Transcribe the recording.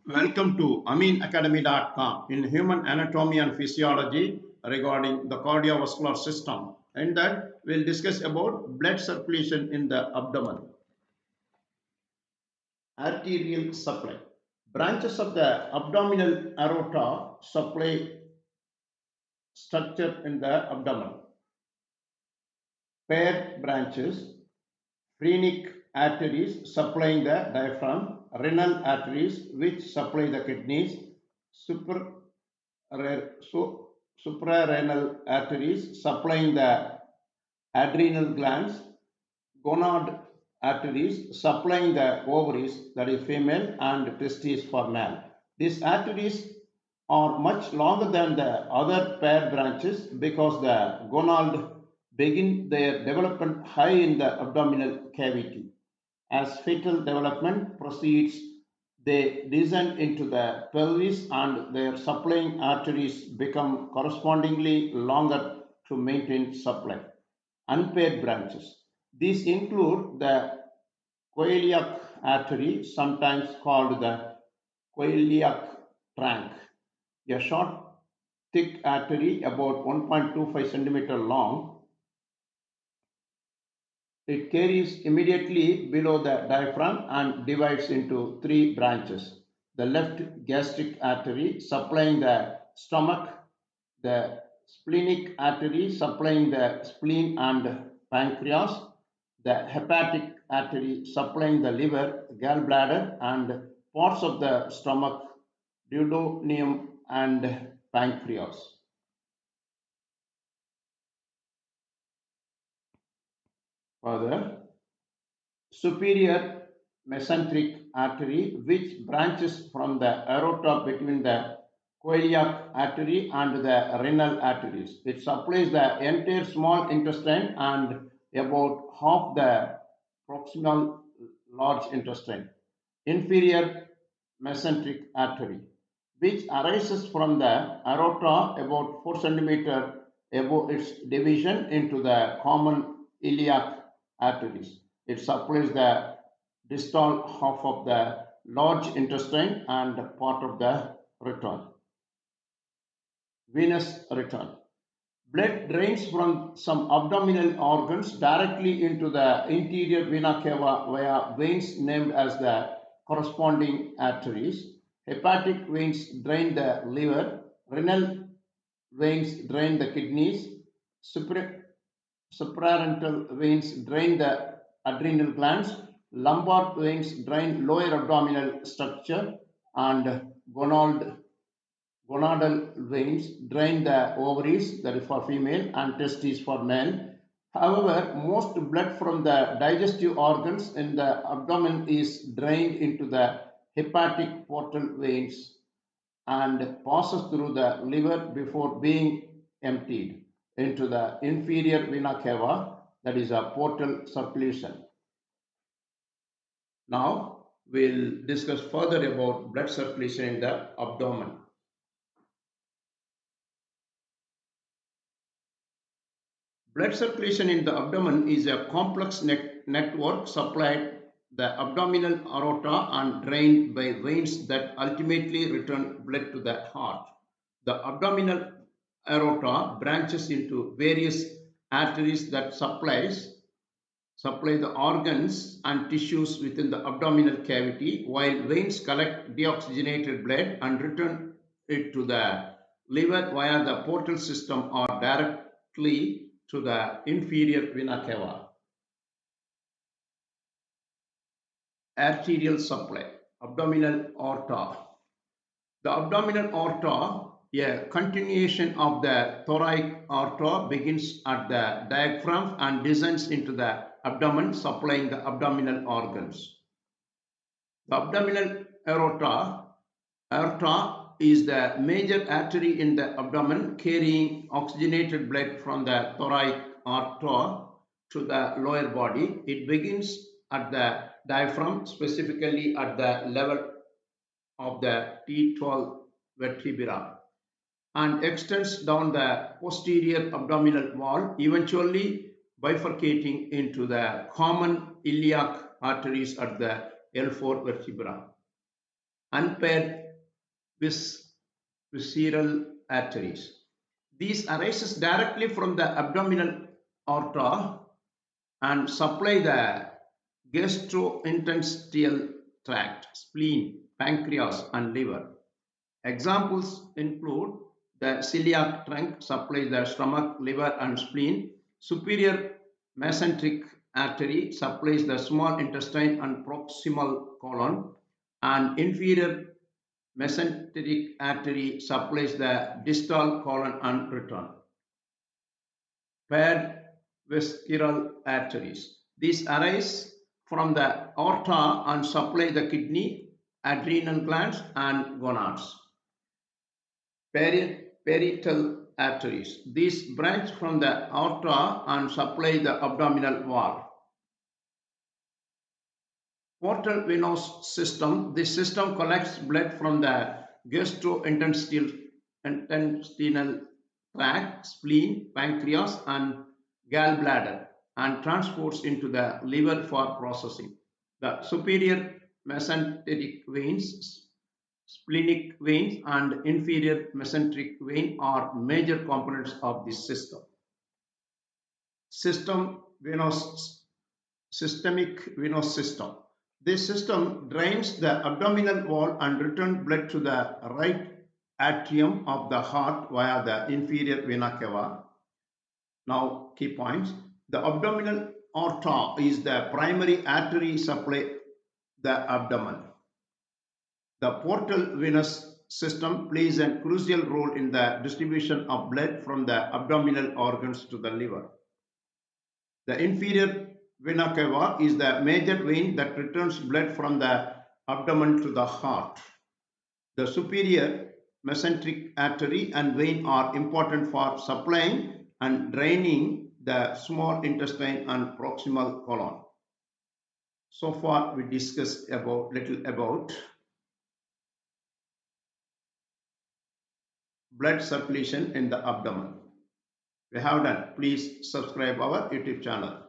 Welcome to aminacademy.com in human anatomy and physiology regarding the cardiovascular system. In that, we'll discuss about blood circulation in the abdomen. Arterial supply. Branches of the abdominal aorta supply structure in the abdomen. Paired branches, phrenic arteries supplying the diaphragm, renal arteries which supply the kidneys, suprarenal arteries supplying the adrenal glands, gonad arteries supplying the ovaries, that is female, and testes for male. These arteries are much longer than the other pair branches because the gonad begin their development high in the abdominal cavity. As fetal development proceeds, they descend into the pelvis and their supplying arteries become correspondingly longer to maintain supply. Unpaired branches. These include the coeliac artery, sometimes called the coeliac trunk, a short, thick artery about 1.25 centimeter long. It carries immediately below the diaphragm and divides into three branches. The left gastric artery supplying the stomach, the splenic artery supplying the spleen and pancreas, the hepatic artery supplying the liver, gallbladder, and parts of the stomach, duodenum, and pancreas. Further, superior mesenteric artery, which branches from the aorta between the coeliac artery and the renal arteries. It supplies the entire small intestine and about half the proximal large intestine. Inferior mesenteric artery, which arises from the aorta about 4 centimeter above its division into the common iliac arteries. It supplies the distal half of the large intestine and part of the return. Venous return. Blood drains from some abdominal organs directly into the interior vena cava via veins named as the corresponding arteries. Hepatic veins drain the liver, renal veins drain the kidneys, suprarenal veins drain the adrenal glands, lumbar veins drain lower abdominal structure, and gonadal veins drain the ovaries, that is for female, and testes for male. However, most blood from the digestive organs in the abdomen is drained into the hepatic portal veins and passes through the liver before being emptied into the inferior vena cava, that is a portal circulation. Now, we'll discuss further about blood circulation in the abdomen. Blood circulation in the abdomen is a complex network supplied the abdominal aorta and drained by veins that ultimately return blood to the heart. The abdominal aorta branches into various arteries that supply the organs and tissues within the abdominal cavity, while veins collect deoxygenated blood and return it to the liver via the portal system or directly to the inferior vena cava. Arterial supply, abdominal aorta. The abdominal aorta, a continuation of the thoracic aorta, begins at the diaphragm and descends into the abdomen, supplying the abdominal organs. The abdominal aorta is the major artery in the abdomen, carrying oxygenated blood from the thoracic aorta to the lower body. It begins at the diaphragm, specifically at the level of the T12 vertebra, and extends down the posterior abdominal wall, eventually bifurcating into the common iliac arteries at the L4 vertebra. unpaired visceral arteries. These arises directly from the abdominal aorta and supply the gastrointestinal tract, spleen, pancreas, and liver. Examples include the celiac trunk supplies the stomach, liver, and spleen. Superior mesenteric artery supplies the small intestine and proximal colon, and inferior mesenteric artery supplies the distal colon and return. Paired visceral arteries. These arise from the aorta and supply the kidney, adrenal glands, and gonads. Parietal arteries. These branch from the aorta and supply the abdominal wall. Portal venous system. This system collects blood from the gastrointestinal tract, spleen, pancreas, and gallbladder and transports into the liver for processing. The superior mesenteric veins, splenic veins, and inferior mesenteric vein are major components of this system. Systemic venous system. This system drains the abdominal wall and returns blood to the right atrium of the heart via the inferior vena cava. Now, key points. The abdominal aorta is the primary artery supply the abdomen. The portal venous system plays a crucial role in the distribution of blood from the abdominal organs to the liver. The inferior vena cava is the major vein that returns blood from the abdomen to the heart. The superior mesenteric artery and vein are important for supplying and draining the small intestine and proximal colon. So far, we discussed little about blood circulation in the abdomen. We have done. Please subscribe our YouTube channel.